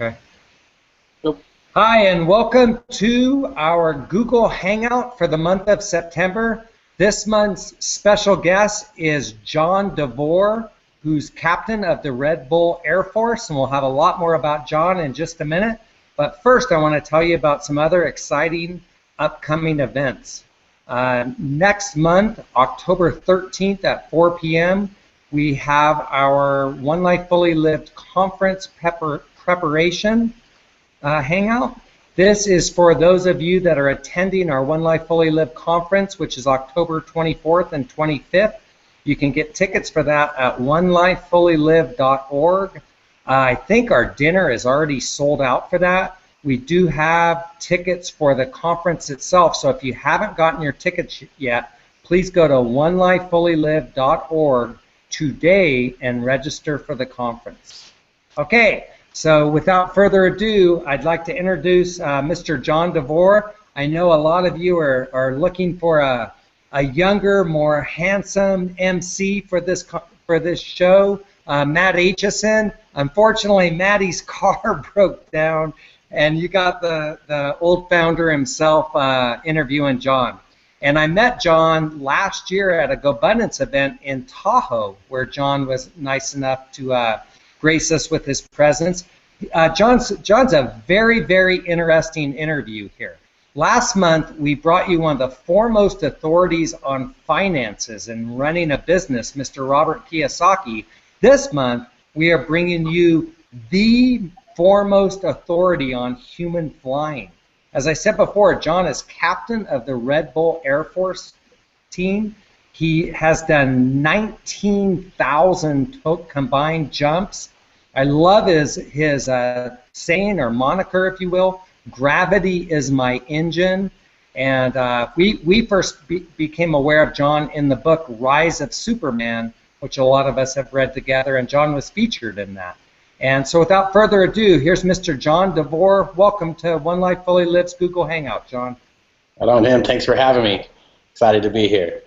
Okay. Nope. Hi, and welcome to our Google Hangout for the month of September. This month's special guest is John Devore, who's captain of the Red Bull Air Force, and we'll have a lot more about John in just a minute. But first, I want to tell you about some other exciting upcoming events. Next month, October 13th at 4 p.m., we have our One Life Fully Lived conference preparation hangout. This is for those of you that are attending our One Life Fully Lived conference, which is October 24th and 25th. You can get tickets for that at onelifefullylive.org. I think our dinner is already sold out for that. We do have tickets for the conference itself, so if you haven't gotten your tickets yet, please go to onelifefullylive.org today and register for the conference. Okay, so without further ado, I'd like to introduce Mr. John Devore. I know a lot of you are looking for a younger, more handsome MC for this show, Matt Aitchison. Unfortunately, Matty's car broke down, and you got the old founder himself interviewing John. And I met John last year at a GoBundance event in Tahoe, where John was nice enough to grace us with his presence. John's a very, very interesting interview here. Last month, we brought you one of the foremost authorities on finances and running a business, Mr. Robert Kiyosaki. This month, we are bringing you the foremost authority on human flying. As I said before, John is captain of the Red Bull Air Force team. He has done 19,000 combined jumps. I love his saying or moniker, if you will, gravity is my engine. And we first became aware of John in the book Rise of Superman, which a lot of us have read together, and John was featured in that. And so without further ado, here's Mr. John Devore. Welcome to One Life Fully Lived's Google Hangout, John. Hello, man. Thanks for having me. Excited to be here.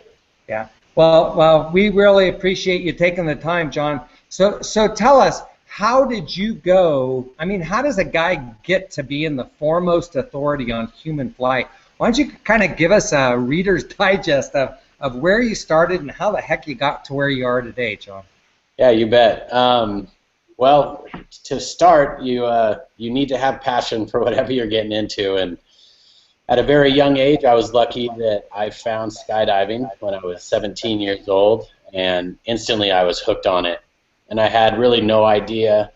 Yeah. Well, we really appreciate you taking the time, John. So tell us, how did you go? I mean, how does a guy get to be in the foremost authority on human flight? Why don't you kind of give us a Reader's Digest of where you started and how the heck you got to where you are today, John? Yeah, you bet. Well, to start, you need to have passion for whatever you're getting into. And at a very young age, I was lucky that I found skydiving when I was 17 years old, and instantly I was hooked on it. And I had really no idea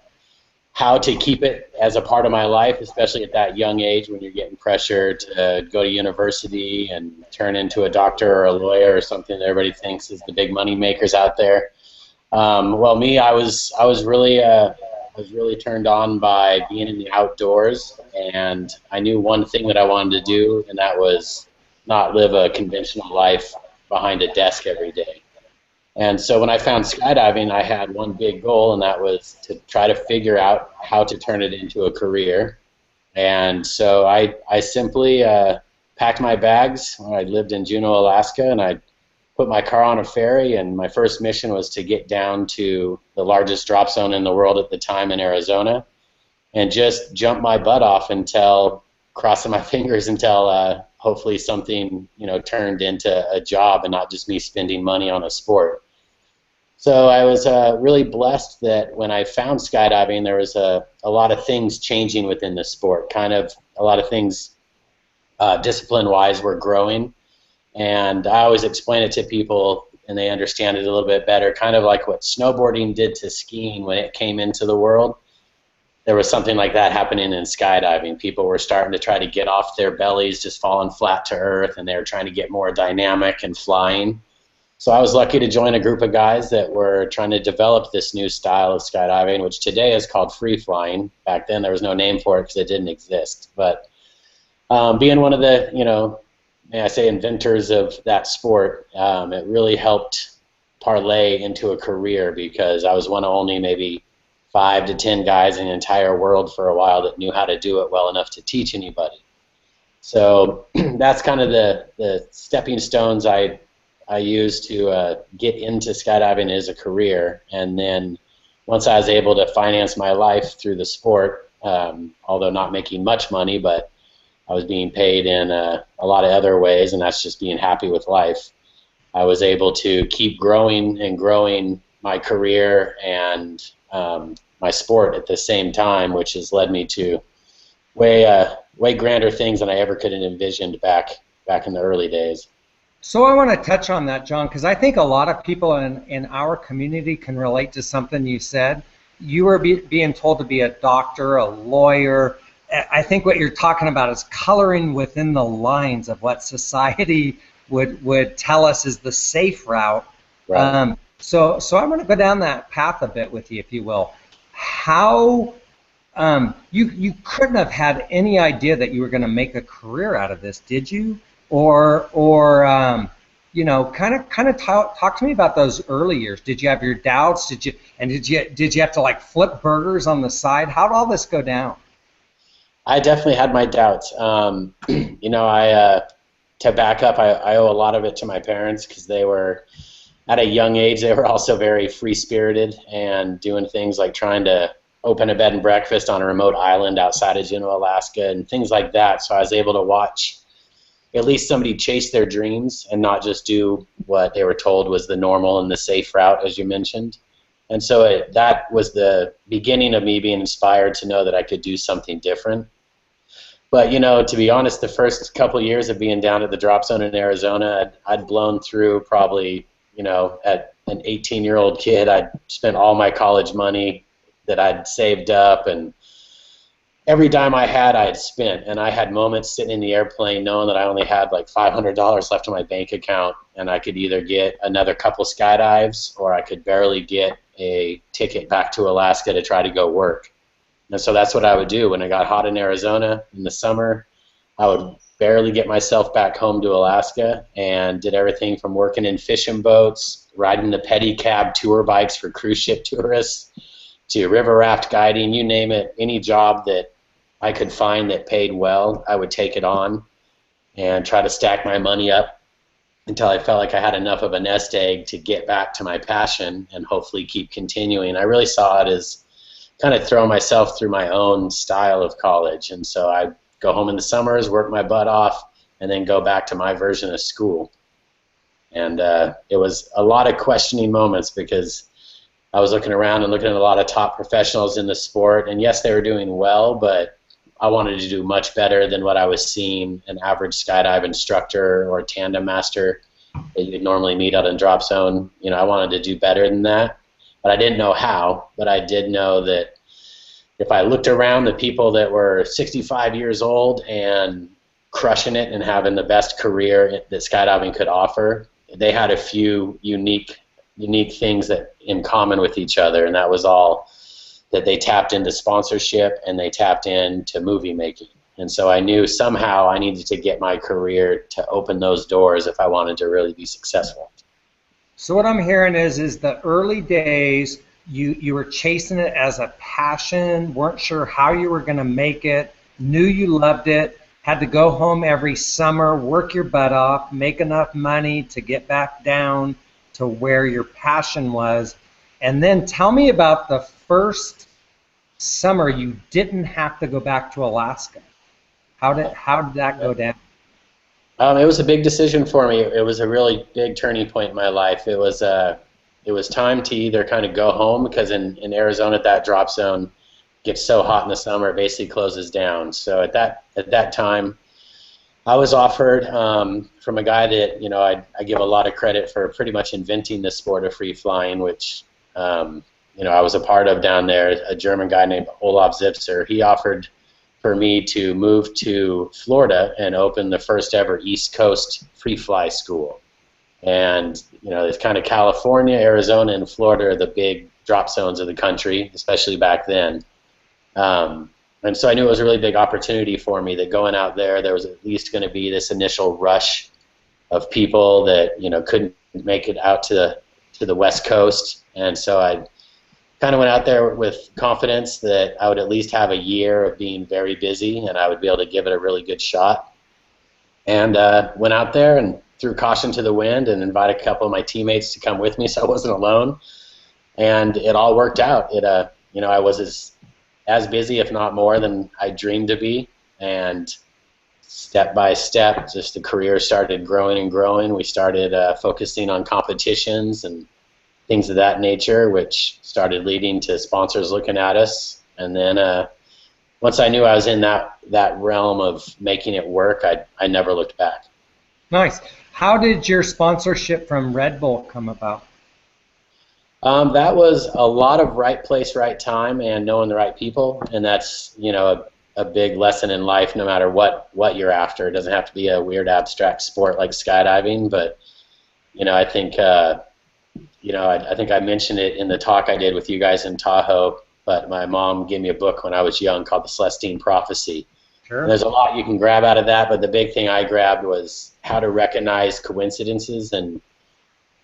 how to keep it as a part of my life, especially at that young age when you're getting pressure to go to university and turn into a doctor or a lawyer or something that everybody thinks is the big money makers out there. Well, me, I was really turned on by being in the outdoors, and I knew one thing that I wanted to do, and that was not live a conventional life behind a desk every day. And so when I found skydiving, I had one big goal, and that was to try to figure out how to turn it into a career. And so I simply packed my bags. I lived in Juneau, Alaska, and I put my car on a ferry, and my first mission was to get down to the largest drop zone in the world at the time in Arizona, and just jump my butt off until, crossing my fingers until hopefully something turned into a job and not just me spending money on a sport. So I was really blessed that when I found skydiving, there was a lot of things changing within the sport. Kind of a lot of things discipline-wise were growing. And I always explain it to people, and they understand it a little bit better, kind of like what snowboarding did to skiing when it came into the world. There was something like that happening in skydiving. People were starting to try to get off their bellies, just falling flat to earth, and they were trying to get more dynamic and flying. So I was lucky to join a group of guys that were trying to develop this new style of skydiving, which today is called free flying. Back then there was no name for it because it didn't exist. But being one of the, may I say, inventors of that sport, it really helped parlay into a career, because I was one of only maybe 5 to 10 guys in the entire world for a while that knew how to do it well enough to teach anybody. So that's kind of the stepping stones I used to get into skydiving as a career. And then once I was able to finance my life through the sport, although not making much money, but I was being paid in a lot of other ways, and that's just being happy with life. I was able to keep growing and growing my career and my sport at the same time, which has led me to way grander things than I ever could have envisioned back in the early days. So I want to touch on that, John, because I think a lot of people in our community can relate to something you said. You were being told to be a doctor, a lawyer. I think what you're talking about is coloring within the lines of what society would tell us is the safe route. Right. So I want to go down that path a bit with you, if you will. How you couldn't have had any idea that you were going to make a career out of this, did you? Or you know, kind of talk to me about those early years. Did you have your doubts? Did you have to like flip burgers on the side? How did all this go down? I definitely had my doubts. You know, to back up, I owe a lot of it to my parents because they were, at a young age, they were also very free-spirited and doing things like trying to open a bed and breakfast on a remote island outside of Juneau, Alaska, and things like that. So I was able to watch at least somebody chase their dreams and not just do what they were told was the normal and the safe route, as you mentioned. And so that was the beginning of me being inspired to know that I could do something different. But, you know, to be honest, the first couple of years of being down at the drop zone in Arizona, I'd blown through probably, you know, at an 18-year-old kid, I'd spent all my college money that I'd saved up, and every dime I had spent. And I had moments sitting in the airplane knowing that I only had like $500 left in my bank account, and I could either get another couple skydives or I could barely get a ticket back to Alaska to try to go work. And so that's what I would do when it got hot in Arizona in the summer. I would barely get myself back home to Alaska and did everything from working in fishing boats, riding the pedicab tour bikes for cruise ship tourists, to river raft guiding, you name it. Any job that I could find that paid well, I would take it on and try to stack my money up until I felt like I had enough of a nest egg to get back to my passion and hopefully keep continuing. I really saw it as kind of throw myself through my own style of college. And so I'd go home in the summers, work my butt off, and then go back to my version of school. And it was a lot of questioning moments because I was looking around and looking at a lot of top professionals in the sport, and yes, they were doing well, but I wanted to do much better than what I was seeing an average skydive instructor or tandem master that you'd normally meet out in drop zone. You know, I wanted to do better than that. But I didn't know how, but I did know that if I looked around the people that were 65 years old and crushing it and having the best career that skydiving could offer, they had a few unique things that in common with each other, and that was all that they tapped into sponsorship and they tapped into movie making. And so I knew somehow I needed to get my career to open those doors if I wanted to really be successful. So what I'm hearing is the early days, you were chasing it as a passion, weren't sure how you were going to make it, knew you loved it, had to go home every summer, work your butt off, make enough money to get back down to where your passion was. And then tell me about the first summer you didn't have to go back to Alaska. How did that go down? It was a big decision for me. It was a really big turning point in my life. It was time to either kind of go home because in Arizona that drop zone gets so hot in the summer it basically closes down. So at that time I was offered from a guy that, you know, I give a lot of credit for pretty much inventing the sport of free flying, which you know, I was a part of down there, a German guy named Olaf Zipser. He offered for me to move to Florida and open the first ever East Coast free fly school. And, you know, it's kind of California, Arizona, and Florida are the big drop zones of the country, especially back then. And so I knew it was a really big opportunity for me that going out there was at least going to be this initial rush of people that, you know, couldn't make it out to the West Coast. And so I kind of went out there with confidence that I would at least have a year of being very busy and I would be able to give it a really good shot. And went out there and threw caution to the wind and invited a couple of my teammates to come with me so I wasn't alone. And it all worked out. You know, I was as busy, if not more, than I dreamed to be. And step by step, just the career started growing and growing. We started focusing on competitions and things of that nature, which started leading to sponsors looking at us. And then once I knew I was in that realm of making it work, I never looked back. Nice. How did your sponsorship from Red Bull come about? That was a lot of right place, right time, and knowing the right people, and that's a big lesson in life. No matter what you're after, it doesn't have to be a weird abstract sport like skydiving, but I think I think I mentioned it in the talk I did with you guys in Tahoe. But my mom gave me a book when I was young called The Celestine Prophecy. Sure. And there's a lot you can grab out of that, but the big thing I grabbed was how to recognize coincidences and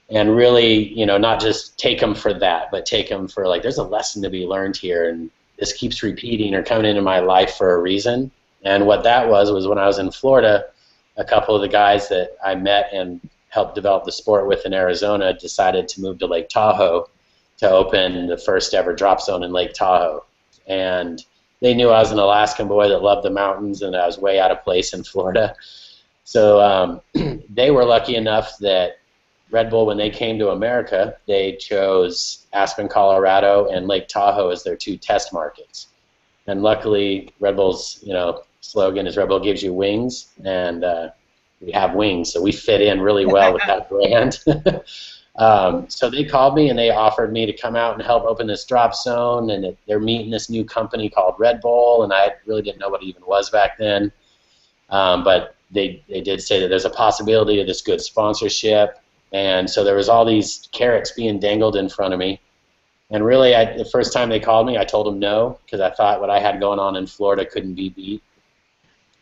really, not just take them for that, but take them for, like, there's a lesson to be learned here, and this keeps repeating or coming into my life for a reason. And what that was when I was in Florida, a couple of the guys that I met and helped develop the sport with in Arizona decided to move to Lake Tahoe to open the first ever drop zone in Lake Tahoe. And they knew I was an Alaskan boy that loved the mountains and I was way out of place in Florida. So they were lucky enough that Red Bull, when they came to America, they chose Aspen, Colorado, and Lake Tahoe as their 2 test markets. And luckily, Red Bull's slogan is Red Bull gives you wings, and we have wings, so we fit in really well with that brand. So they called me and they offered me to come out and help open this drop zone, and they're meeting this new company called Red Bull, and I really didn't know what it even was back then. But they did say that there's a possibility of this good sponsorship. And so there was all these carrots being dangled in front of me. And really, the first time they called me, I told them no, because I thought what I had going on in Florida couldn't be beat.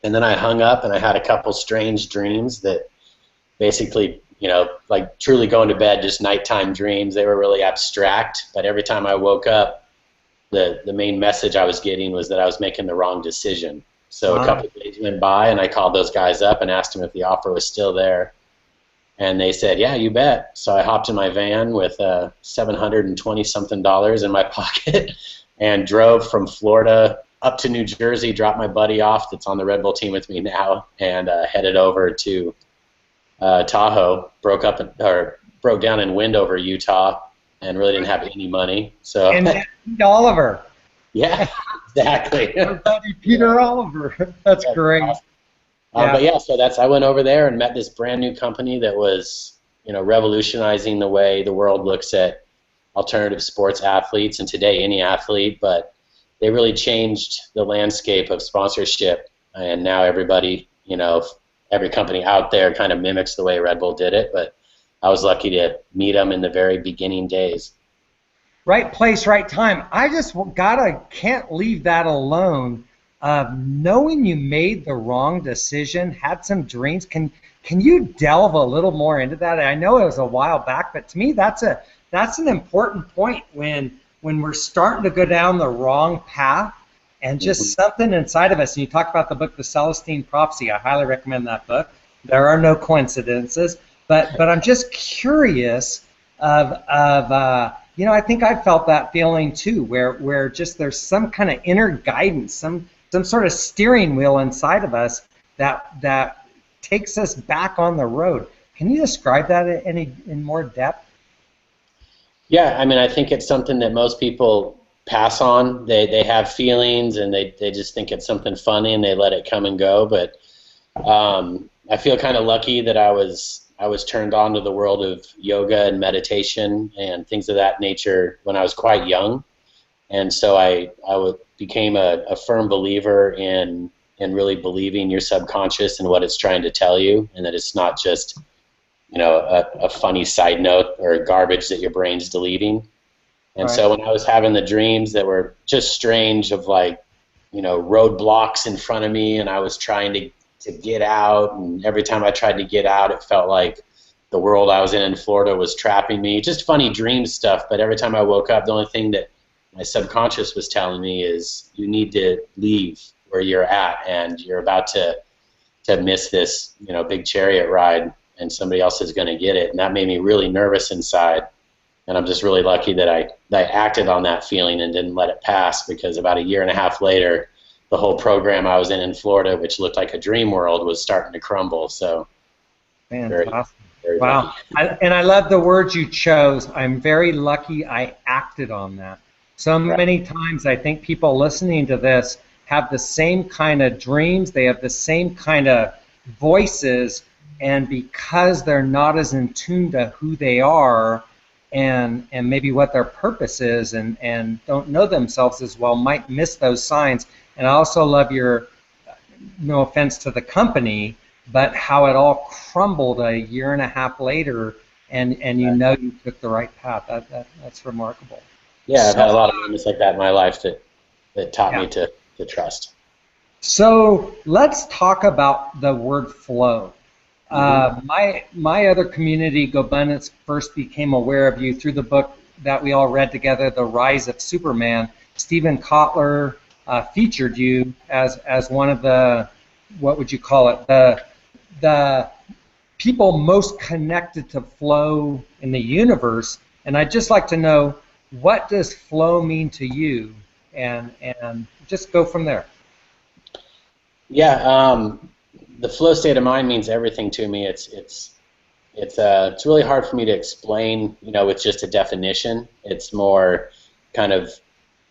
And then I hung up, and I had a couple strange dreams that basically, like truly going to bed, just nighttime dreams. They were really abstract, but every time I woke up, the main message I was getting was that I was making the wrong decision. So a couple of days went by, and I called those guys up and asked them if the offer was still there. And they said, yeah, you bet. So I hopped in my van with $720-something in my pocket and drove from Florida up to New Jersey, dropped my buddy off that's on the Red Bull team with me now, and headed over to Tahoe, broke down in Wendover, Utah, and really didn't have any money. So And Oliver. Yeah, exactly. Our buddy Peter Oliver. That's great. Awesome. But yeah, so I went over there and met this brand new company that was, revolutionizing the way the world looks at alternative sports athletes, and today any athlete. But they really changed the landscape of sponsorship, and now everybody, every company out there kind of mimics the way Red Bull did it. But I was lucky to meet them in the very beginning days. Right place, right time. I just can't leave that alone. Knowing you made the wrong decision, had some dreams. Can you delve a little more into that? I know it was a while back, but to me that's an important point when we're starting to go down the wrong path, and just something inside of us. And you talk about the book, The Celestine Prophecy. I highly recommend that book. There are no coincidences, but I'm just curious I think I felt that feeling too, where just there's some kind of inner guidance, some sort of steering wheel inside of us that takes us back on the road. Can you describe that in more depth? Yeah, I think it's something that most people pass on. They have feelings and they just think it's something funny and they let it come and go. But I feel kind of lucky that I was turned on to the world of yoga and meditation and things of that nature when I was quite young. And so I became a firm believer in really believing your subconscious and what it's trying to tell you, and that it's not just a funny side note or garbage that your brain's deleting. And so when I was having the dreams that were just strange of roadblocks in front of me, and I was trying to get out, and every time I tried to get out, it felt like the world I was in Florida was trapping me. Just funny dream stuff, but every time I woke up, the only thing that my subconscious was telling me is you need to leave where you're at, and you're about to miss this big chariot ride, and somebody else is going to get it. And that made me really nervous inside. And I'm just really lucky that I acted on that feeling and didn't let it pass, because about a year and a half later, the whole program I was in Florida, which looked like a dream world, was starting to crumble. So very, Fantastic. very Wow. lucky. And I love the words you chose. I'm very lucky I acted on that. So Right. many times I think people listening to this have the same kind of dreams, they have the same kind of voices, and because they're not as in tune to who they are and maybe what their purpose is, and don't know themselves as well, might miss those signs. And I also love your, no offense to the company, but how it all crumbled a year and a half later, and you Right. know you took the right path. That's remarkable. Yeah, I've So had a lot of moments like that in my life that taught yeah. me to trust. So let's talk about the word flow. Hmm. My other community, GoBundance, first became aware of you through the book that we all read together, The Rise of Superman. Stephen Kotler featured you as one of the, what would you call it, the people most connected to flow in the universe. And I'd just like to know, what does flow mean to you, and just go from there. Yeah, the flow state of mind means everything to me. It's really hard for me to explain, with just a definition. It's more kind of,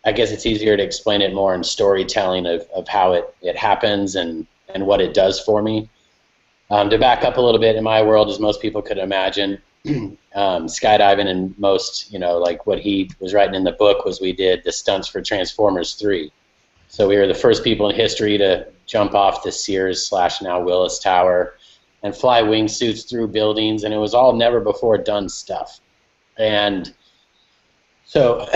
I guess it's easier to explain it more in storytelling of how it happens and what it does for me. To back up a little bit, in my world, as most people could imagine, skydiving, and most, like what he was writing in the book, was we did the stunts for Transformers 3. So we were the first people in history to jump off the Sears / now Willis Tower and fly wingsuits through buildings, and it was all never before done stuff. And so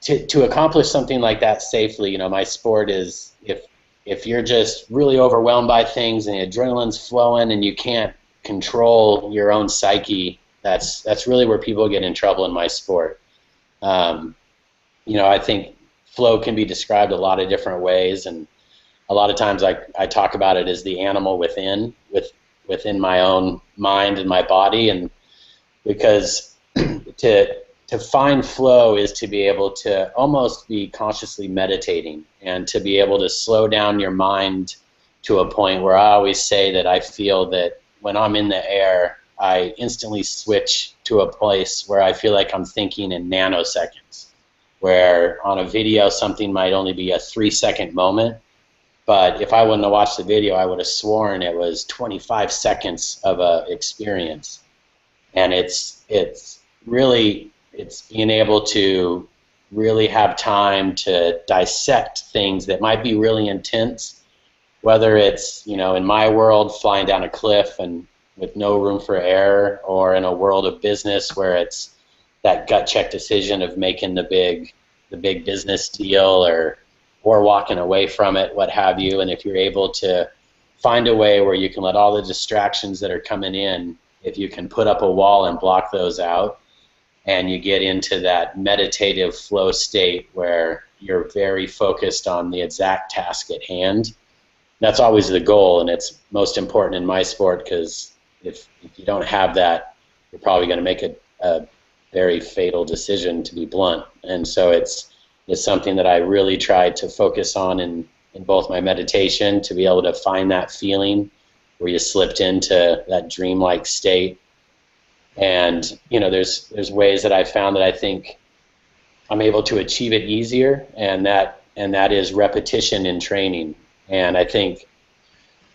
to accomplish something like that safely, my sport is, if you're just really overwhelmed by things and the adrenaline's flowing and you can't control your own psyche, that's really where people get in trouble in my sport. I think flow can be described a lot of different ways, and a lot of times I talk about it as the animal within my own mind and my body, and because to find flow is to be able to almost be consciously meditating, and to be able to slow down your mind to a point where I always say that I feel that when I'm in the air, I instantly switch to a place where I feel like I'm thinking in nanoseconds, where on a video something might only be a 3-second moment, but if I wouldn't have watched the video, I would have sworn it was 25 seconds of a experience. And it's being able to really have time to dissect things that might be really intense, whether it's, in my world, flying down a cliff and with no room for error, or in a world of business where it's that gut check decision of making the big business deal, or walking away from it, what have you. And if you're able to find a way where you can let all the distractions that are coming in, if you can put up a wall and block those out, and you get into that meditative flow state where you're very focused on the exact task at hand, that's always the goal. And it's most important in my sport, because if you don't have that, you're probably going to make a very fatal decision, to be blunt. And so it's something that I really try to focus on in both my meditation, to be able to find that feeling where you slipped into that dreamlike state. And there's ways that I've found that I think I'm able to achieve it easier, and that is repetition in training. And I think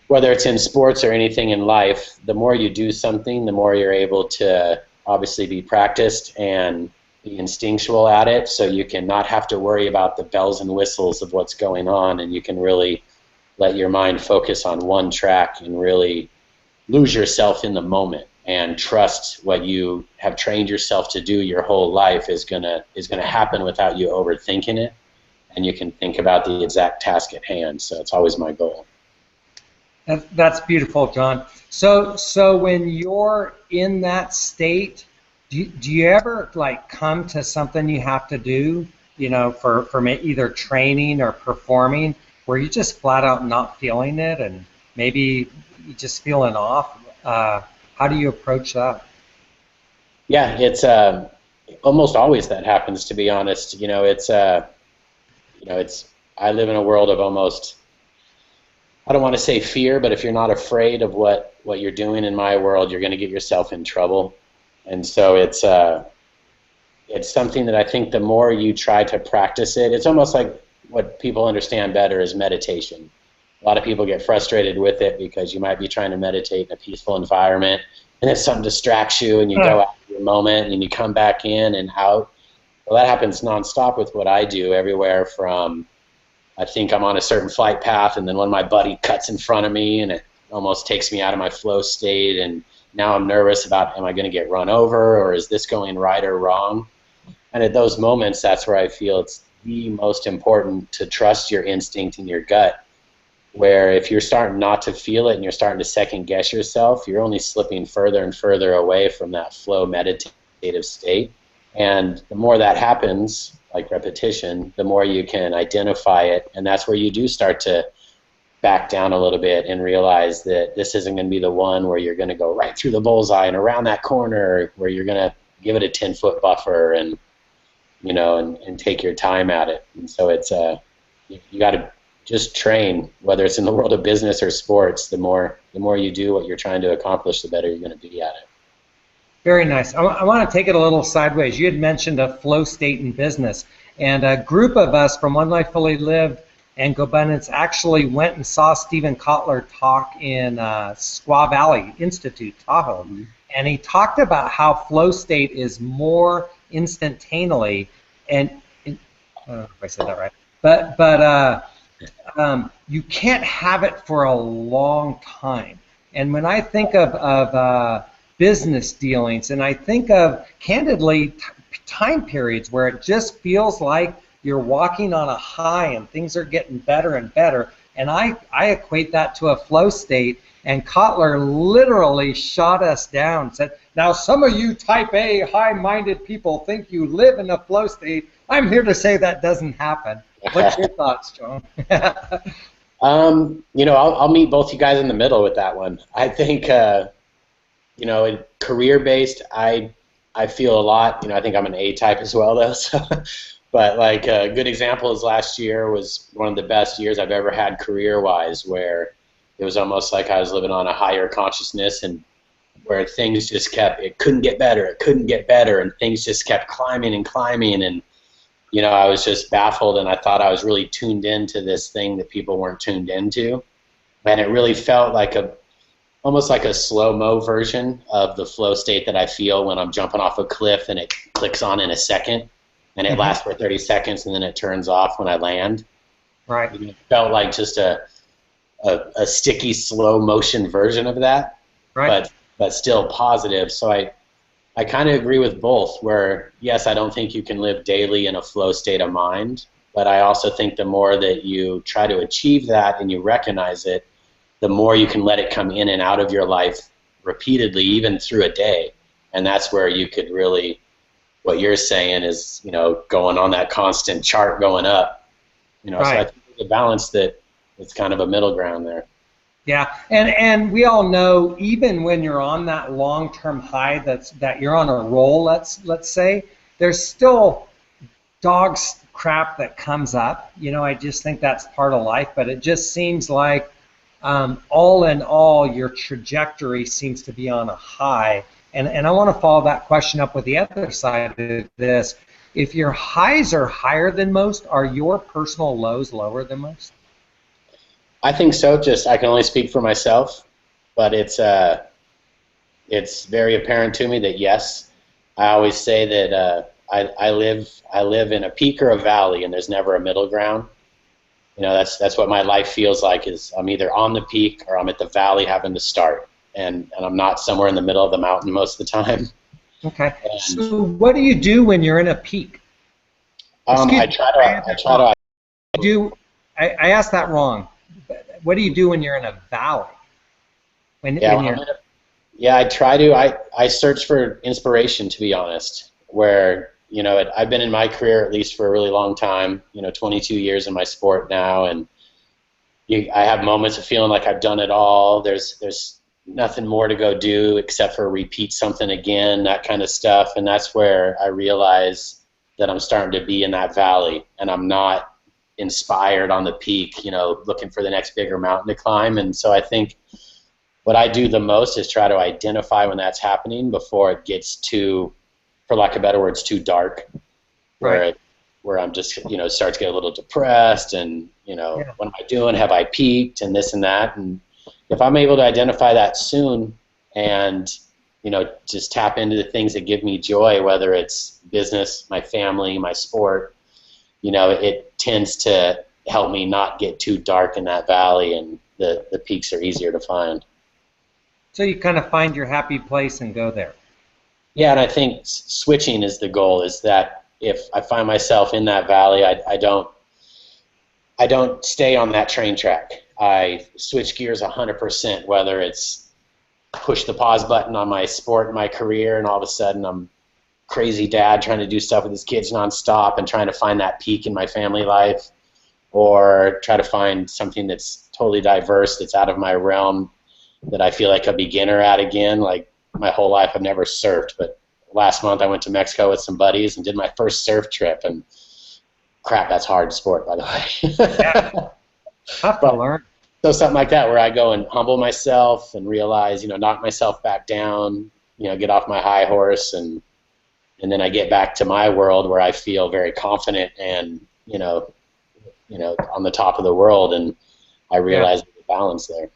whether it's in sports or anything in life, the more you do something, the more you're able to obviously be practiced and be instinctual at it, so you can not have to worry about the bells and whistles of what's going on, and you can really let your mind focus on one track and really lose yourself in the moment, and trust what you have trained yourself to do your whole life is gonna happen without you overthinking it, and you can think about the exact task at hand. So it's always my goal. That's beautiful, John. So when you're in that state, do you ever come to something you have to do, for either training or performing, where you're just flat out not feeling it, and maybe you just feeling off? How do you approach that? Yeah, almost always that happens, to be honest. I live in a world of almost, I don't want to say fear, but if you're not afraid of what you're doing in my world, you're going to get yourself in trouble. And so it's something that I think the more you try to practice it, it's almost like what people understand better is meditation. A lot of people get frustrated with it because you might be trying to meditate in a peaceful environment, and if something distracts you and you go out for a moment and you come back in and out. Well, that happens nonstop with what I do, everywhere from I think I'm on a certain flight path, and then when my buddy cuts in front of me and it almost takes me out of my flow state, and now I'm nervous about, am I going to get run over, or is this going right or wrong? And at those moments, that's where I feel it's the most important to trust your instinct and your gut, where if you're starting not to feel it and you're starting to second guess yourself, you're only slipping further and further away from that flow meditative state. And the more that happens, like repetition, the more you can identify it, and that's where you do start to back down a little bit and realize that this isn't going to be the one where you're going to go right through the bullseye and around that corner, where you're going to give it a 10-foot buffer and and take your time at it. And so it's you got to just train, whether it's in the world of business or sports. The more you do what you're trying to accomplish, the better you're going to be at it. Very nice. I want to take it a little sideways. You had mentioned a flow state in business, and a group of us from One Life Fully Lived and GoBundance actually went and saw Stephen Kotler talk in Squaw Valley Institute, Tahoe, and he talked about how flow state is more instantaneously, and I don't know if I said that right, but you can't have it for a long time. And when I think of business dealings, and I think of, candidly, time periods where it just feels like you're walking on a high and things are getting better and better, and I equate that to a flow state. And Kotler literally shot us down, said, now some of you type A high-minded people think you live in a flow state. I'm here to say that doesn't happen. What's your thoughts, John? I'll meet both you guys in the middle with that one. I think, in career-based, I feel a lot, I think I'm an A-type as well, though. So, but like a good example is last year was one of the best years I've ever had career-wise, where it was almost like I was living on a higher consciousness, and where things just it couldn't get better, and things just kept climbing and climbing, and I was just baffled, and I thought I was really tuned into this thing that people weren't tuned into, and it really felt like almost like a slow-mo version of the flow state that I feel when I'm jumping off a cliff and it clicks on in a second, and it lasts for 30 seconds, and then it turns off when I land. Right. It felt like just a sticky, slow motion version of that, right. but still positive. So I kind of agree with both, where yes, I don't think you can live daily in a flow state of mind, but I also think the more that you try to achieve that and you recognize it, the more you can let it come in and out of your life repeatedly, even through a day. And that's where you could really, what you're saying is, going on that constant chart going up. Right. So I think there's a balance that it's kind of a middle ground there. Yeah, and we all know, even when you're on that long-term high, that you're on a roll, let's say, there's still dog crap that comes up. I just think that's part of life, but it just seems like all in all, your trajectory seems to be on a high. And I want to follow that question up with the other side of this. If your highs are higher than most, are your personal lows lower than most? I think so. Just I can only speak for myself, but it's very apparent to me that yes. I always say that I live in a peak or a valley, and there's never a middle ground. That's what my life feels like. Is I'm either on the peak or I'm at the valley having to start, and I'm not somewhere in the middle of the mountain most of the time. Okay. So what do you do when you're in a peak? I asked that wrong. What do you do when you're in a valley? I try to. I search for inspiration, to be honest. Where I've been in my career at least for a really long time. 22 years in my sport now, and I have moments of feeling like I've done it all. There's nothing more to go do except for repeat something again, that kind of stuff. And that's where I realize that I'm starting to be in that valley, and I'm not inspired on the peak, looking for the next bigger mountain to climb. And so I think what I do the most is try to identify when that's happening before it gets too, for lack of better words, too dark, Right. where I'm just, start to get a little depressed and, what am I doing? Have I peaked and this and that? And if I'm able to identify that soon and, just tap into the things that give me joy, whether it's business, my family, my sport, it tends to help me not get too dark in that valley, and the peaks are easier to find. So you kind of find your happy place and go there. Yeah, and I think switching is the goal, is that if I find myself in that valley, I don't stay on that train track. I switch gears 100%, whether it's push the pause button on my sport and my career, and all of a sudden I'm crazy dad trying to do stuff with his kids nonstop and trying to find that peak in my family life, or try to find something that's totally diverse, that's out of my realm, that I feel like a beginner at again. Like my whole life I've never surfed, but last month I went to Mexico with some buddies and did my first surf trip, and crap, that's hard sport, by the way. Yeah. Tough to learn. So something like that, where I go and humble myself and realize, knock myself back down, get off my high horse, and then I get back to my world where I feel very confident and, on the top of the world, and I realize the balance there.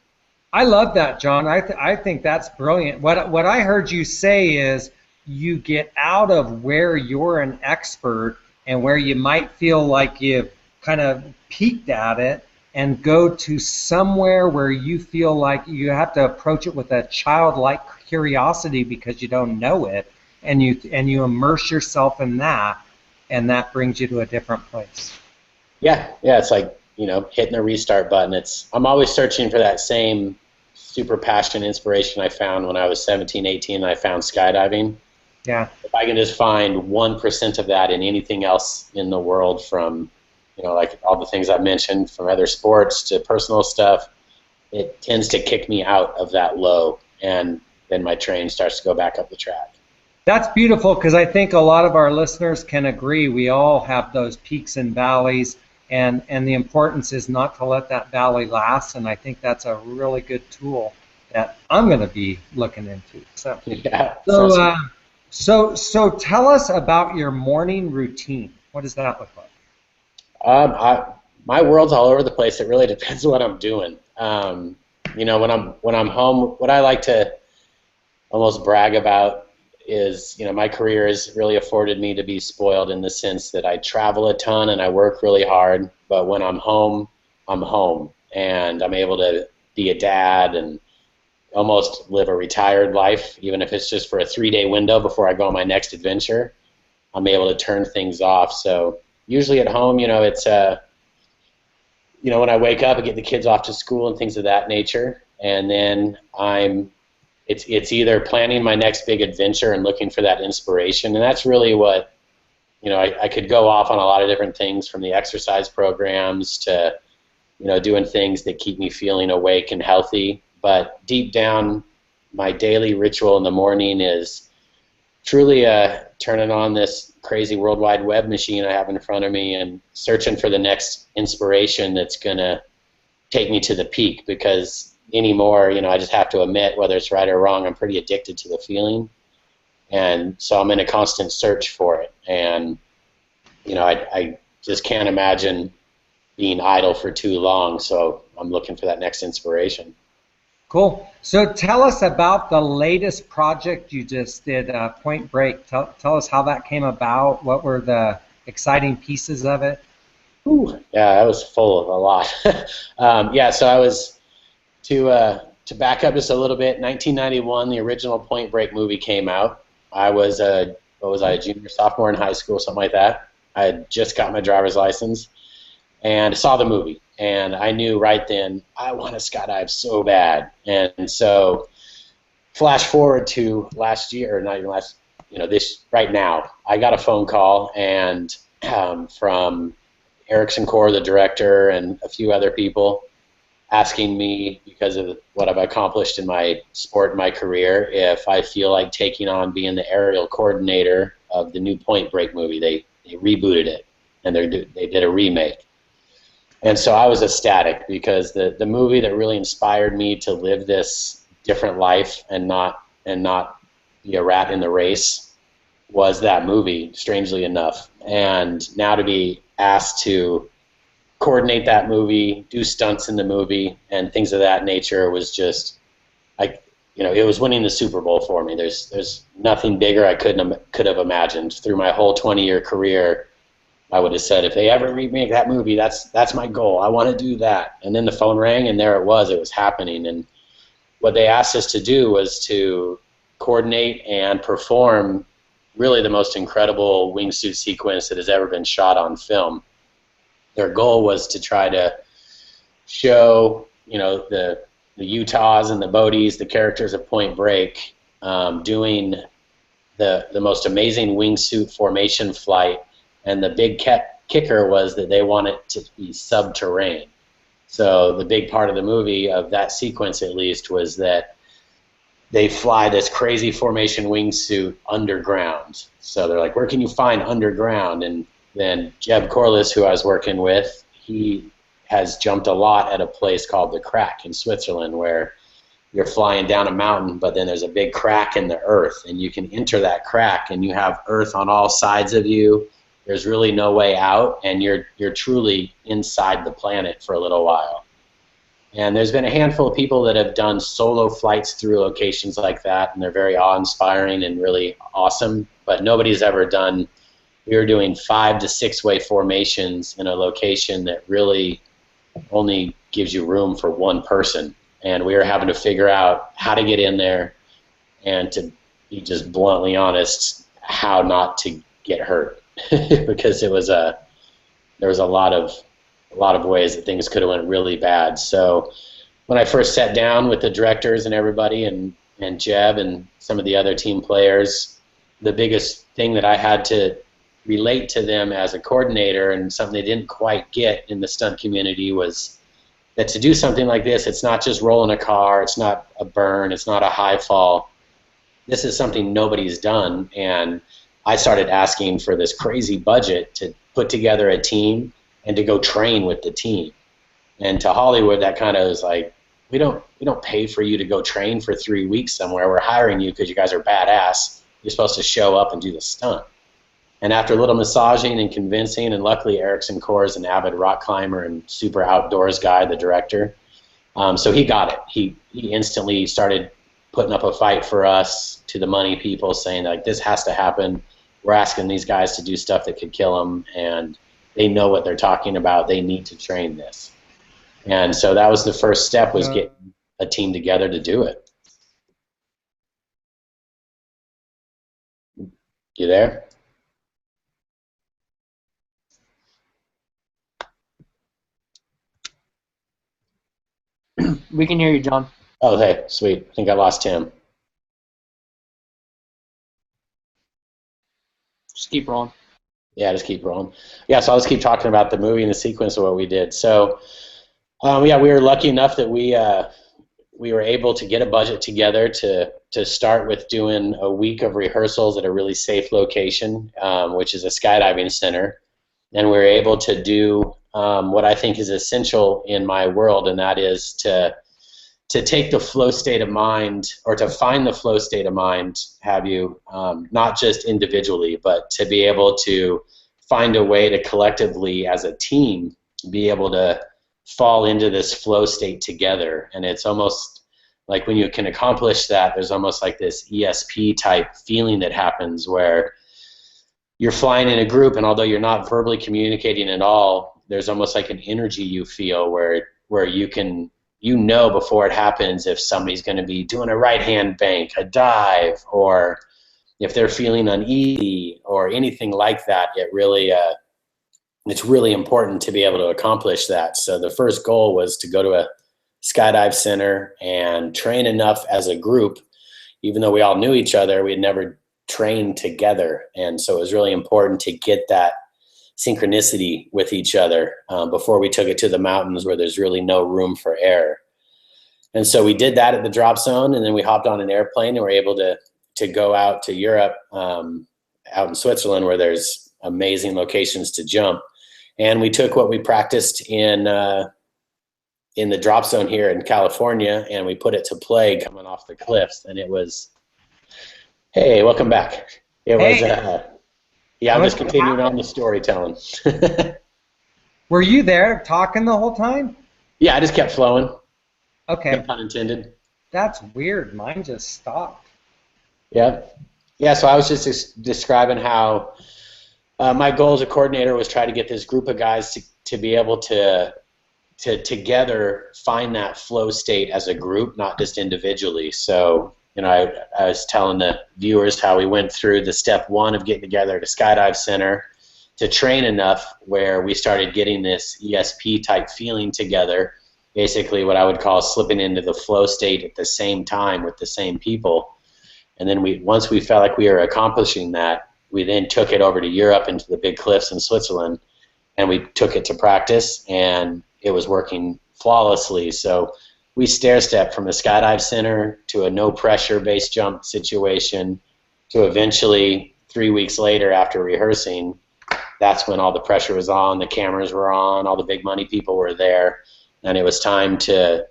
I love that, John. I think that's brilliant. What I heard you say is you get out of where you're an expert and where you might feel like you've kind of peaked at it, and go to somewhere where you feel like you have to approach it with a childlike curiosity because you don't know it, and you immerse yourself in that, and that brings you to a different place. Yeah, it's like, hitting the restart button. I'm always searching for that same super passion inspiration I found when I was 17, 18, and I found skydiving. Yeah. If I can just find 1% of that in anything else in the world, from like all the things I've mentioned, from other sports to personal stuff, it tends to kick me out of that low, and then my train starts to go back up the track. That's beautiful, because I think a lot of our listeners can agree. We all have those peaks and valleys, and the importance is not to let that valley last, and I think that's a really good tool that I'm going to be looking into. So, yeah. So tell us about your morning routine. What does that look like? My world's all over the place. It really depends on what I'm doing. When I'm home, what I like to almost brag about is, my career has really afforded me to be spoiled in the sense that I travel a ton and I work really hard. But when I'm home, and I'm able to be a dad and almost live a retired life, even if it's just for a 3-day window before I go on my next adventure. I'm able to turn things off. So usually at home, it's when I wake up, I get the kids off to school and things of that nature, and then it's either planning my next big adventure and looking for that inspiration, and that's really what, I could go off on a lot of different things, from the exercise programs to, doing things that keep me feeling awake and healthy. But deep down, my daily ritual in the morning is truly turning on this crazy World Wide Web machine I have in front of me and searching for the next inspiration that's going to take me to the peak, because anymore, I just have to admit, whether it's right or wrong, I'm pretty addicted to the feeling. And so I'm in a constant search for it. And, I just can't imagine being idle for too long. So I'm looking for that next inspiration. Cool. So tell us about the latest project you just did, Point Break. Tell us how that came about. What were the exciting pieces of it? Ooh, yeah, that was full of a lot. So I was, to back up just a little bit, 1991, the original Point Break movie came out. I was a junior, sophomore in high school, something like that. I had just got my driver's license and saw the movie. And I knew right then, I want to skydive so bad. And so flash forward to last year, or not even last, right now, I got a phone call and from Erickson Core, the director, and a few other people, asking me, because of what I've accomplished in my sport and my career, if I feel like taking on being the aerial coordinator of the new Point Break movie. They rebooted it, and they did a remake. And so I was ecstatic, because the movie that really inspired me to live this different life and not be a rat in the race was that movie, strangely enough. And now to be asked to coordinate that movie, do stunts in the movie, and things of that nature was just, it was winning the Super Bowl for me. There's nothing bigger I could have imagined. Through my whole 20-year career, I would have said, if they ever remake that movie, that's my goal. I want to do that. And then the phone rang, and there it was happening. And what they asked us to do was to coordinate and perform really the most incredible wingsuit sequence that has ever been shot on film. Their goal was to try to show, the Utahs and the Bodies, the characters of Point Break, doing the most amazing wingsuit formation flight. And the big kicker was that they wanted to be subterranean. So the big part of the movie, of that sequence at least, was that they fly this crazy formation wingsuit underground. So they're like, where can you find underground? And then Jeb Corliss, who I was working with, he has jumped a lot at a place called the Crack in Switzerland, where you're flying down a mountain, but then there's a big crack in the earth, and you can enter that crack, and you have earth on all sides of you. There's really no way out, and you're truly inside the planet for a little while. And there's been a handful of people that have done solo flights through locations like that, and they're very awe-inspiring and really awesome, but nobody's ever done. We were doing 5 to 6-way formations in a location that really only gives you room for one person, and we were having to figure out how to get in there, and, to be just bluntly honest, how not to get hurt. Because there was a lot of ways that things could have went really bad. So when I first sat down with the directors and everybody, and Jeb and some of the other team players, the biggest thing that I had to relate to them as a coordinator, and something they didn't quite get in the stunt community, was that to do something like this, it's not just rolling a car, it's not a burn, it's not a high fall. This is something nobody's done, and I started asking for this crazy budget to put together a team and to go train with the team. And to Hollywood, that kind of was like, we don't pay for you to go train for 3 weeks somewhere. We're hiring you because you guys are badass. You're supposed to show up and do the stunt. And after a little massaging and convincing, and luckily Erickson Core is an avid rock climber and super outdoors guy, the director, so he got it. He instantly started putting up a fight for us to the money people, saying like, this has to happen. We're asking these guys to do stuff that could kill them, and they know what they're talking about. They need to train this. And so that was the first step, was getting a team together to do it. You there? We can hear you, John. Oh, hey, sweet. I think I lost Tim. Just keep rolling. Yeah, just keep rolling. Yeah, so I'll just keep talking about the movie and the sequence of what we did. So, yeah, we were lucky enough that we were able to get a budget together to start with doing a week of rehearsals at a really safe location, which is a skydiving center. And we were able to do what I think is essential in my world, and that is to take the flow state of mind, or to find the flow state of mind, not just individually, but to be able to find a way to collectively, as a team, be able to fall into this flow state together. And it's almost like, when you can accomplish that, there's almost like this ESP type feeling that happens, where you're flying in a group, and although you're not verbally communicating at all, there's almost like an energy you feel where you know before it happens if somebody's going to be doing a right-hand bank, a dive, or if they're feeling uneasy or anything like that. It's really important to be able to accomplish that. So the first goal was to go to a skydive center and train enough as a group. Even though we all knew each other, we had never trained together. And so it was really important to get that synchronicity with each other before we took it to the mountains where there's really no room for error. And so we did that at the drop zone, and then we hopped on an airplane and were able to go out to Europe, out in Switzerland, where there's amazing locations to jump. And we took what we practiced in the drop zone here in California, and we put it to play coming off the cliffs. And it was, hey, welcome back. It was, yeah, I'm just continuing on the storytelling. Were you there talking the whole time? Yeah, I just kept flowing. Okay. No pun intended. That's weird. Mine just stopped. Yeah. Yeah, so I was just describing how my goal as a coordinator was try to get this group of guys to be able to together find that flow state as a group, not just individually. So, you know, I was telling the viewers how we went through the step one of getting together at a skydive center to train enough where we started getting this ESP type feeling together, basically what I would call slipping into the flow state at the same time with the same people. And then once we felt like we were accomplishing that, we then took it over to Europe into the big cliffs in Switzerland, and we took it to practice, and it was working flawlessly. So we stair-stepped from a skydive center to a no-pressure base jump situation to eventually 3 weeks later after rehearsing, that's when all the pressure was on, the cameras were on, all the big money people were there, and it was time to,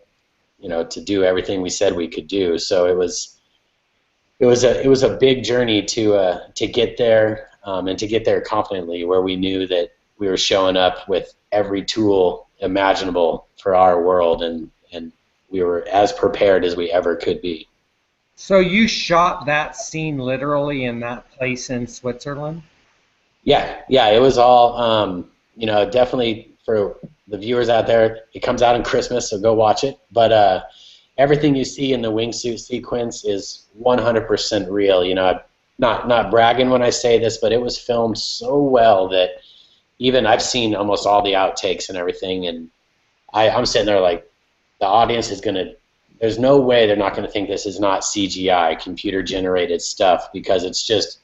you know, to do everything we said we could do. So it was a big journey to get there, and to get there confidently, where we knew that we were showing up with every tool imaginable for our world, and we were as prepared as we ever could be. So you shot that scene literally in that place in Switzerland? Yeah, it was all, you know, definitely for the viewers out there, it comes out on Christmas, so go watch it. But everything you see in the wingsuit sequence is 100% real. You know, I'm not bragging when I say this, but it was filmed so well that even I've seen almost all the outtakes and everything, and I'm sitting there like, the audience is going to, there's no way they're not going to think this is not CGI, computer-generated stuff, because it's just,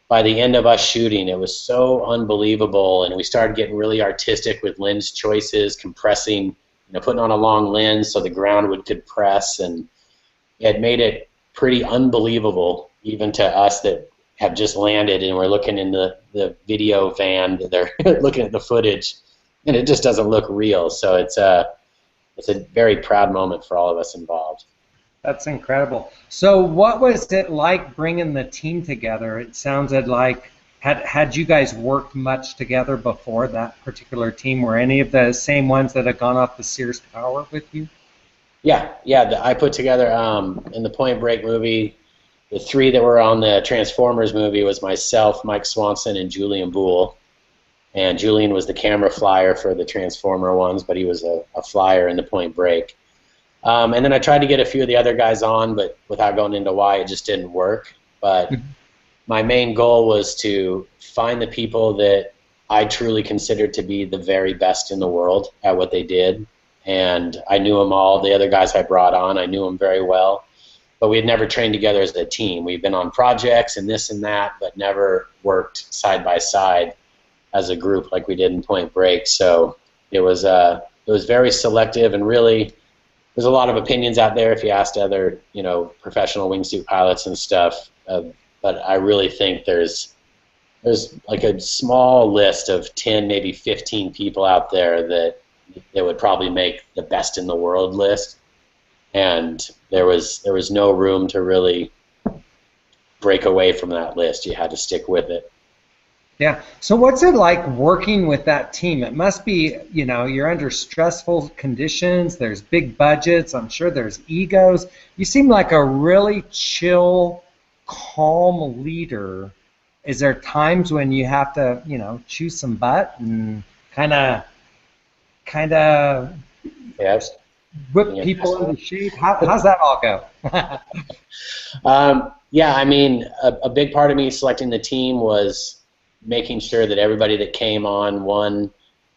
by the end of us shooting, it was so unbelievable, and we started getting really artistic with lens choices, compressing, you know, putting on a long lens so the ground would compress, and it made it pretty unbelievable, even to us that have just landed and we're looking in the video van, they're looking at the footage, and it just doesn't look real. So it's a very proud moment for all of us involved. That's incredible. So what was it like bringing the team together? It sounded like, had you guys worked much together before that particular team? Were any of the same ones that had gone off the Sears Tower with you? Yeah. I put together, in the Point Break movie, the three that were on the Transformers movie was myself, Mike Swanson, and Julian Boole. And Julian was the camera flyer for the Transformer ones, but he was a flyer in the Point Break. And then I tried to get a few of the other guys on, but without going into why, it just didn't work. But my main goal was to find the people that I truly considered to be the very best in the world at what they did. And I knew them all. The other guys I brought on, I knew them very well. But we had never trained together as a team. We've been on projects and this and that, but never worked side by side as a group like we did in Point Break. So it was very selective, and really there's a lot of opinions out there if you asked other, you know, professional wingsuit pilots and stuff. But I really think there's like a small list of 10, maybe 15 people out there that would probably make the best in the world list. And there was no room to really break away from that list. You had to stick with it. Yeah. So what's it like working with that team? It must be, you know, you're under stressful conditions. There's big budgets. I'm sure there's egos. You seem like a really chill, calm leader. Is there times when you have to, you know, chew some butt and kind of Yes. whip people into shape? How's that all go? Yeah, I mean, a big part of me selecting the team was making sure that everybody that came on, one,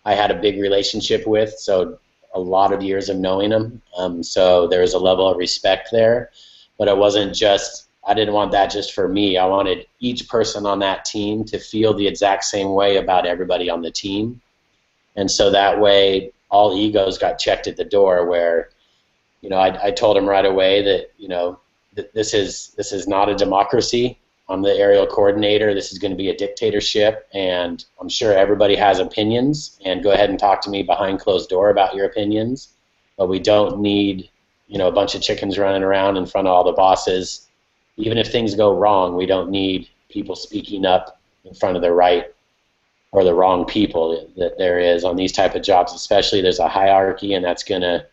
I had a big relationship with, so a lot of years of knowing them. So there was a level of respect there, but it wasn't just I didn't want that just for me. I wanted each person on that team to feel the exact same way about everybody on the team. And so that way, all egos got checked at the door where, I told him right away that, this is not a democracy. I'm the aerial coordinator. This is going to be a dictatorship, and I'm sure everybody has opinions, and go ahead and talk to me behind closed door about your opinions, but we don't need, a bunch of chickens running around in front of all the bosses. Even if things go wrong, we don't need people speaking up in front of the right or the wrong people that there is on these type of jobs. Especially, there's a hierarchy, and that's going to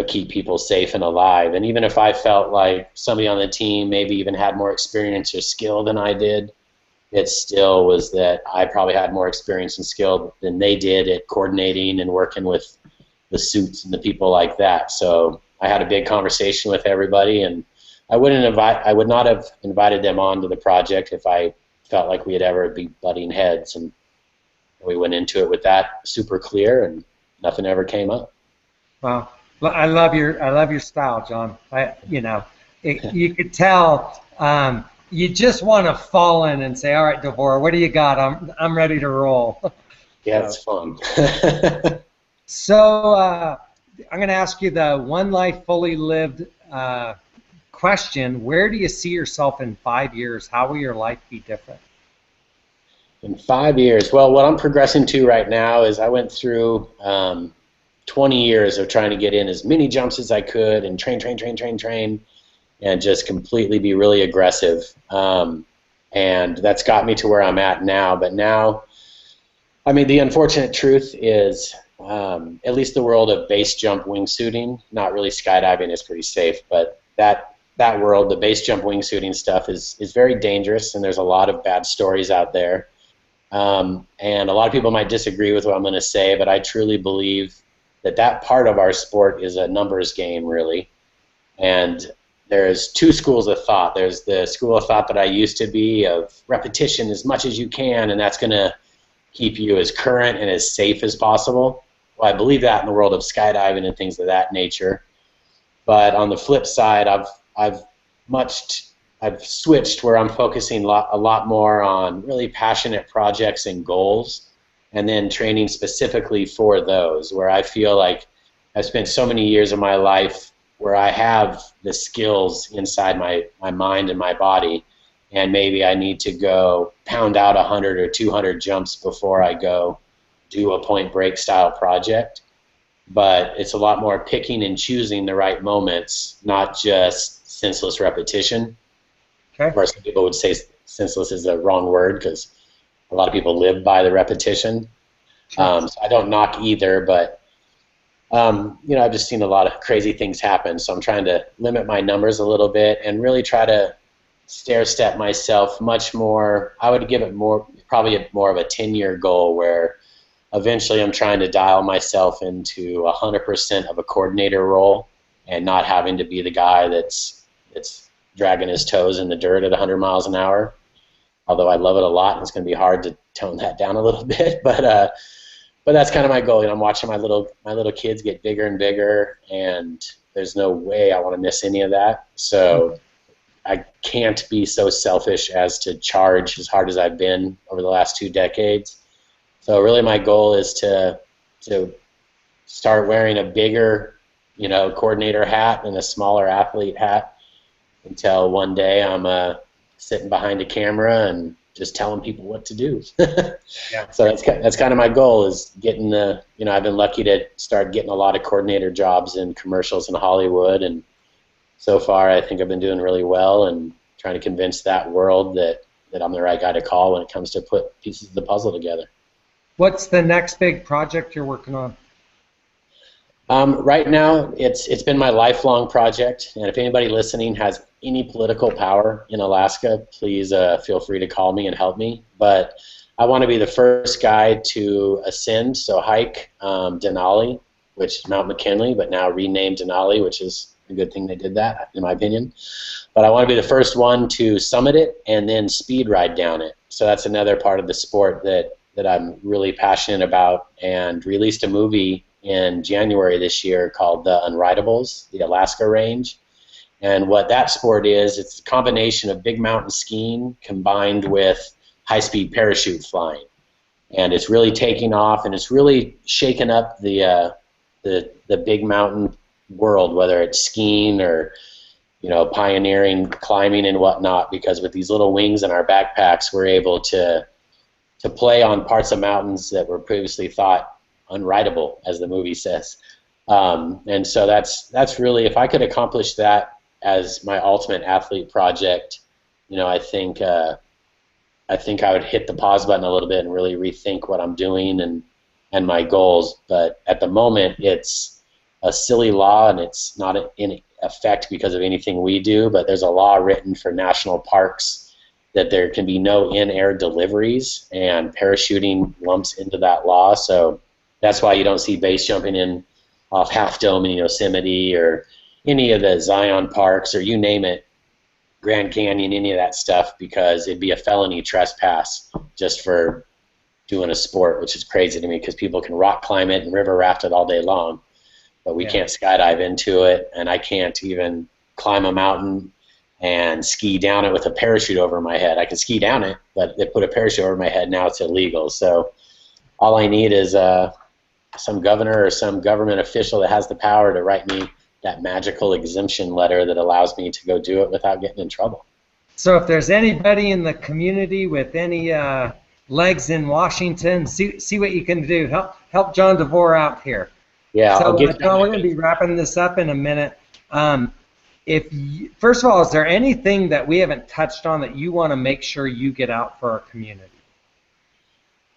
keep people safe and alive. And even if I felt like somebody on the team maybe even had more experience or skill than I did, it still was that I probably had more experience and skill than they did at coordinating and working with the suits and the people like that. So I had a big conversation with everybody, and I would not have invited them onto the project if I felt like we'd ever be butting heads. And we went into it with that super clear, and nothing ever came up. Wow. Well, I love your style, John. You could tell you just want to fall in and say, all right, Devore, what do you got? I'm ready to roll. Yeah, it's fun. So I'm going to ask you the one life fully lived question. Where do you see yourself in 5 years? How will your life be different? In 5 years, well, what I'm progressing to right now is I went through 20 years of trying to get in as many jumps as I could and train, and just completely be really aggressive. And that's got me to where I'm at now. But now, I mean, the unfortunate truth is, at least the world of base jump wingsuiting, not really skydiving is pretty safe, but that world, the base jump wingsuiting stuff is very dangerous, and there's a lot of bad stories out there. And a lot of people might disagree with what I'm going to say, but I truly believe that part of our sport is a numbers game, really. And there's two schools of thought. There's the school of thought that I used to be of repetition as much as you can, and that's going to keep you as current and as safe as possible. Well, I believe that in the world of skydiving and things of that nature. But on the flip side, I've switched where I'm focusing a lot more on really passionate projects and goals, and then training specifically for those, where I feel like I've spent so many years of my life where I have the skills inside my mind and my body, and maybe I need to go pound out 100 or 200 jumps before I go do a point break style project. But it's a lot more picking and choosing the right moments, not just senseless repetition. Okay. Or some people would say senseless is the wrong word, because a lot of people live by the repetition. So I don't knock either, but I've just seen a lot of crazy things happen. So I'm trying to limit my numbers a little bit and really try to stair-step myself much more. I would give it probably more of a 10-year goal, where eventually I'm trying to dial myself into 100% of a coordinator role and not having to be the guy that's dragging his toes in the dirt at 100 miles an hour. Although I love it a lot, and it's going to be hard to tone that down a little bit. But that's kind of my goal. I'm watching my little kids get bigger and bigger, and there's no way I want to miss any of that. So I can't be so selfish as to charge as hard as I've been over the last 2 decades. So really, my goal is to start wearing a bigger, coordinator hat and a smaller athlete hat, until one day I'm sitting behind a camera and just telling people what to do. Yeah. So that's kind of my goal, is getting I've been lucky to start getting a lot of coordinator jobs in commercials in Hollywood, and so far I think I've been doing really well, and trying to convince that world that I'm the right guy to call when it comes to put pieces of the puzzle together. What's the next big project you're working on? Right now, it's been my lifelong project, and if anybody listening has any political power in Alaska, please feel free to call me and help me. But I want to be the first guy to ascend, so hike Denali, which is Mount McKinley, but now renamed Denali, which is a good thing they did that, in my opinion. But I want to be the first one to summit it and then speed ride down it. So that's another part of the sport that I'm really passionate about, and released a movie in January this year called The Unridables, the Alaska Range. And what that sport is, it's a combination of big mountain skiing combined with high-speed parachute flying. And it's really taking off, and it's really shaken up the big mountain world, whether it's skiing or pioneering climbing and whatnot, because with these little wings in our backpacks, we're able to play on parts of mountains that were previously thought unrideable, as the movie says. And so that's really, if I could accomplish that as my ultimate athlete project, I think I would hit the pause button a little bit and really rethink what I'm doing and my goals. But at the moment, it's a silly law, and it's not in effect because of anything we do, but there's a law written for national parks that there can be no in-air deliveries, and parachuting lumps into that law. So that's why you don't see base jumping in off Half Dome in Yosemite or any of the Zion parks, or you name it, Grand Canyon, any of that stuff, because it'd be a felony trespass just for doing a sport, which is crazy to me because people can rock climb it and river raft it all day long, but we can't skydive into it, and I can't even climb a mountain and ski down it with a parachute over my head. I can ski down it, but they put a parachute over my head, now it's illegal. So all I need is some governor or some government official that has the power to write me that magical exemption letter that allows me to go do it without getting in trouble. So if there's anybody in the community with any legs in Washington, see what you can do. Help John Devore out here. Yeah, so I'll get John, we're going to be wrapping this up in a minute. First of all, is there anything that we haven't touched on that you want to make sure you get out for our community?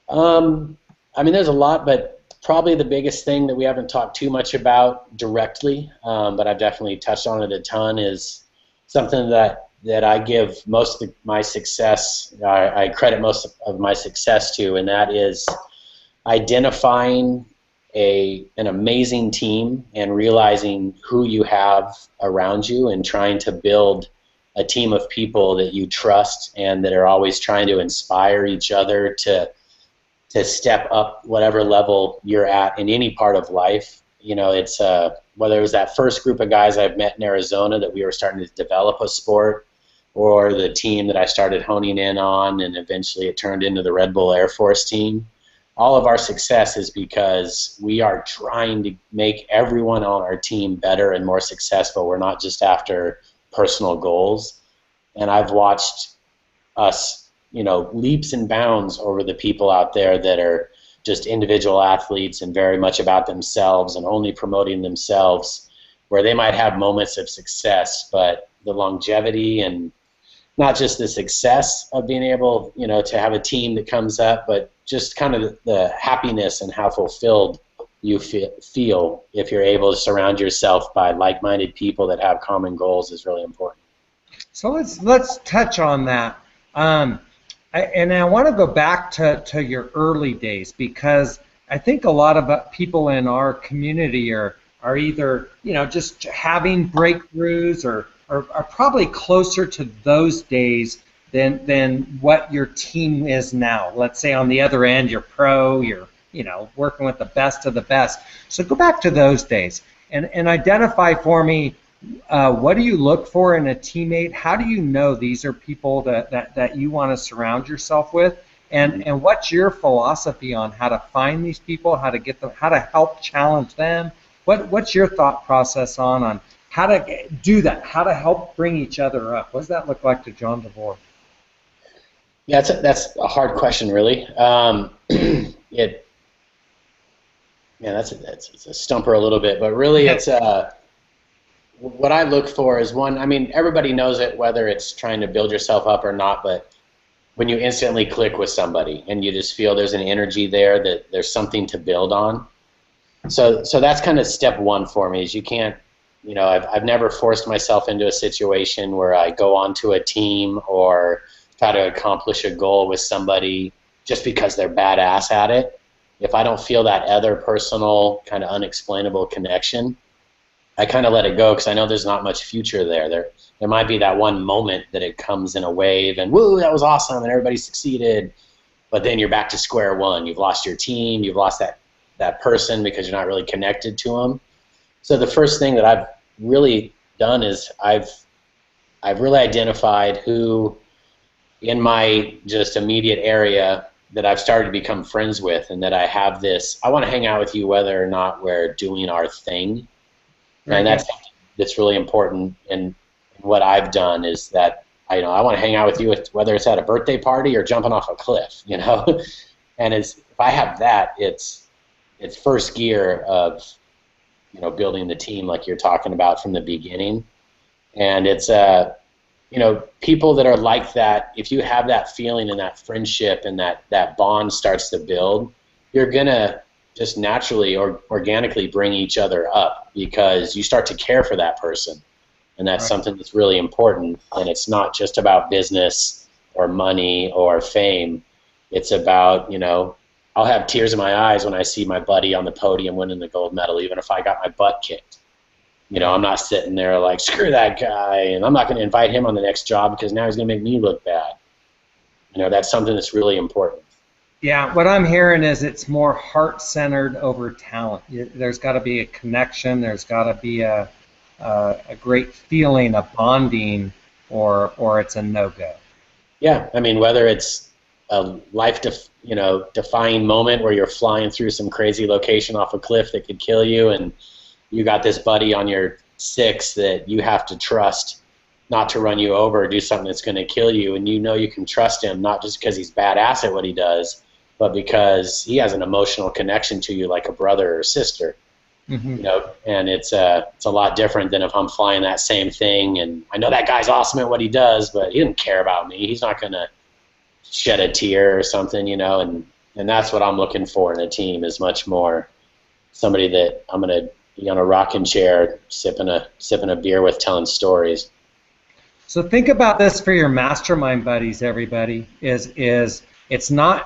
I mean, there's a lot, but probably the biggest thing that we haven't talked too much about directly, but I've definitely touched on it a ton, is something that I give most of my success, I credit most of my success to, and that is identifying an amazing team and realizing who you have around you and trying to build a team of people that you trust and that are always trying to inspire each other to step up whatever level you're at in any part of life. It's whether it was that first group of guys I've met in Arizona that we were starting to develop a sport, or the team that I started honing in on and eventually it turned into the Red Bull Air Force team. All of our success is because we are trying to make everyone on our team better and more successful. We're not just after personal goals. And I've watched us, leaps and bounds over the people out there that are just individual athletes and very much about themselves and only promoting themselves, where they might have moments of success, but the longevity and not just the success of being able, to have a team that comes up, but just kind of the happiness and how fulfilled you feel if you're able to surround yourself by like-minded people that have common goals is really important. So let's touch on that. And I want to go back to your early days, because I think a lot of people in our community are either just having breakthroughs or are probably closer to those days than what your team is now. Let's say on the other end, you're pro, you're working with the best of the best. So go back to those days and identify for me, what do you look for in a teammate? How do you know these are people that you want to surround yourself with? And what's your philosophy on how to find these people, how to get them, how to help challenge them? What's your thought process on how to do that, how to help bring each other up? What does that look like to John Devore? Yeah, that's a hard question, really. That's a stumper a little bit, but really it's what I look for is one. I mean, everybody knows it, whether it's trying to build yourself up or not, but when you instantly click with somebody and you just feel there's an energy there, that there's something to build on. So that's kind of step one for me, is you can't, I've never forced myself into a situation where I go onto a team or try to accomplish a goal with somebody just because they're badass at it. If I don't feel that other personal kind of unexplainable connection, I kind of let it go, because I know there's not much future there. There might be that one moment that it comes in a wave and woo, that was awesome and everybody succeeded, but then you're back to square one. You've lost your team, you've lost that person because you're not really connected to them. So the first thing that I've really done is I've really identified who in my just immediate area that I've started to become friends with, and that I have this, I want to hang out with you whether or not we're doing our thing. And that's something that's really important in what I've done, is that I want to hang out with you whether it's at a birthday party or jumping off a cliff, And if I have that, it's first gear of building the team like you're talking about from the beginning. And it's people that are like that, if you have that feeling and that friendship and that bond starts to build, you're gonna just naturally or organically bring each other up, because you start to care for that person. And that's something that's really important. And it's not just about business or money or fame. It's about, I'll have tears in my eyes when I see my buddy on the podium winning the gold medal, even if I got my butt kicked. I'm not sitting there like, screw that guy, and I'm not going to invite him on the next job because now he's going to make me look bad. That's something that's really important. Yeah, what I'm hearing is it's more heart-centered over talent. There's got to be a connection. There's got to be a great feeling of bonding, or it's a no-go. Yeah, whether it's a defying moment where you're flying through some crazy location off a cliff that could kill you, and you got this buddy on your six that you have to trust not to run you over or do something that's going to kill you, and you can trust him not just because he's badass at what he does, but because he has an emotional connection to you like a brother or sister. Mm-hmm. And it's a lot different than if I'm flying that same thing and I know that guy's awesome at what he does, but he doesn't care about me. He's not going to shed a tear or something, and that's what I'm looking for in a team, is much more somebody that I'm going to be on a rocking chair sipping a beer with, telling stories. So think about this for your mastermind buddies, everybody, is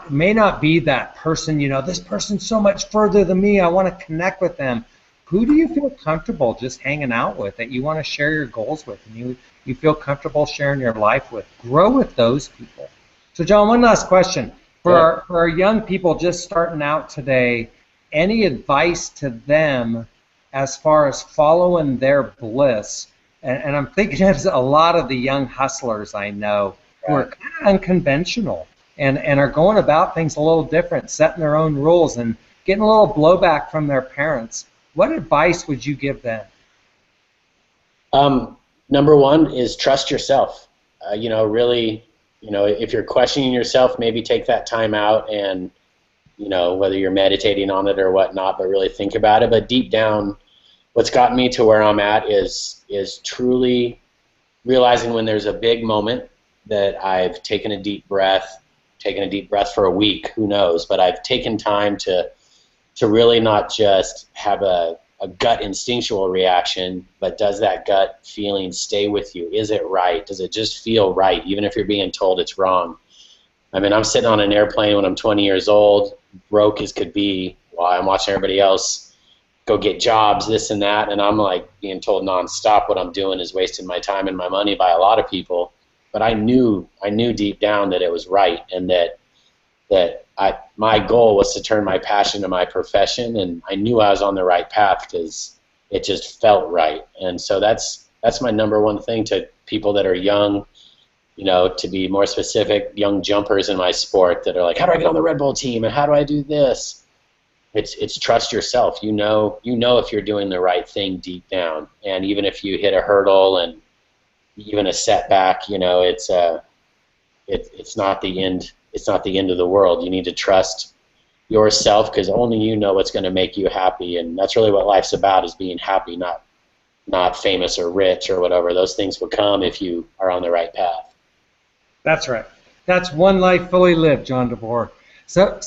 may not be that person, this person's so much further than me, I want to connect with them. Who do you feel comfortable just hanging out with, that you want to share your goals with, and you feel comfortable sharing your life with? Grow with those people. So John, one last question. For our young people just starting out today, any advice to them as far as following their bliss? And I'm thinking of a lot of the young hustlers I know who are kind of unconventional and are going about things a little different, setting their own rules and getting a little blowback from their parents. What advice would you give them? Number one is trust yourself. Really, if you're questioning yourself, maybe take that time out and, whether you're meditating on it or whatnot, but really think about it. But deep down, what's gotten me to where I'm at is truly realizing when there's a big moment that I've taken a deep breath for a week, who knows, but I've taken time to really not just have a gut instinctual reaction, but does that gut feeling stay with you? Is it right? Does it just feel right, even if you're being told it's wrong? I'm sitting on an airplane when I'm 20 years old, broke as could be, while I'm watching everybody else go get jobs, this and that, and I'm like being told nonstop what I'm doing is wasting my time and my money by a lot of people. But I knew deep down that it was right, and that my goal was to turn my passion to my profession, and I knew I was on the right path because it just felt right. And so that's my number one thing to people that are young, to be more specific, young jumpers in my sport that are like, how do I get on the Red Bull team, and how do I do this? It's trust yourself. You know if you're doing the right thing deep down, and even if you hit a hurdle and even a setback, it's not the end. It's not the end of the world. You need to trust yourself, because only you know what's going to make you happy, and that's really what life's about, is being happy, not famous or rich or whatever. Those things will come if you are on the right path. That's right. That's one life fully lived, John Devore. So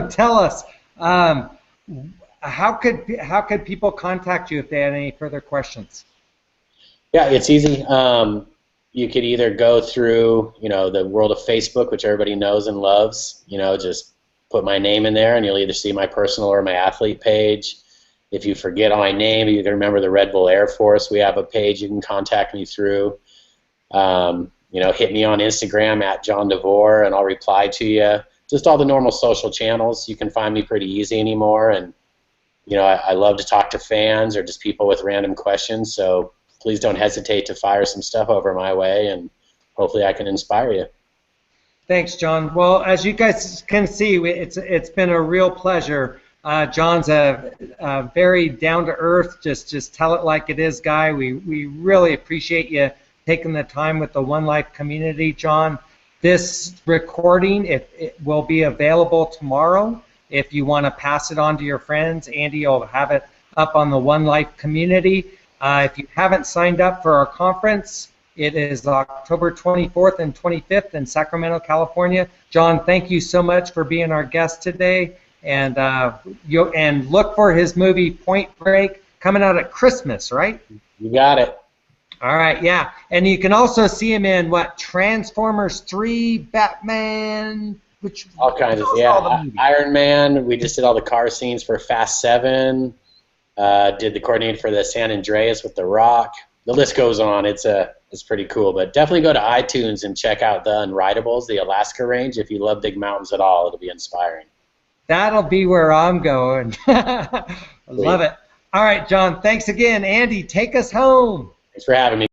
tell us, how could people contact you if they had any further questions? Yeah, it's easy. You could either go through, the world of Facebook, which everybody knows and loves. Just put my name in there, and you'll either see my personal or my athlete page. If you forget my name, you can remember the Red Bull Air Force. We have a page you can contact me through. Hit me on Instagram at John Devore, and I'll reply to you. Just all the normal social channels. You can find me pretty easy anymore. And I love to talk to fans or just people with random questions. So please don't hesitate to fire some stuff over my way, and hopefully I can inspire you. Thanks, John. Well, as you guys can see, it's been a real pleasure. John's a very down-to-earth, just tell it like it is guy. We really appreciate you taking the time with the One Life community, John. This recording, it will be available tomorrow. If you want to pass it on to your friends, Andy will have it up on the One Life community. If you haven't signed up for our conference, it is October 24th and 25th in Sacramento, California. John, thank you so much for being our guest today. And look for his movie Point Break coming out at Christmas, right? You got it. All right, yeah. And you can also see him in what? Transformers 3, Batman, all kinds of, yeah. Iron Man. We just did all the car scenes for Fast 7. Did the coordinator for the San Andreas with The Rock. The list goes on. It's pretty cool. But definitely go to iTunes and check out the Unridables, the Alaska Range. If you love big mountains at all, it'll be inspiring. That'll be where I'm going. I love it. All right, John, thanks again. Andy, take us home. Thanks for having me.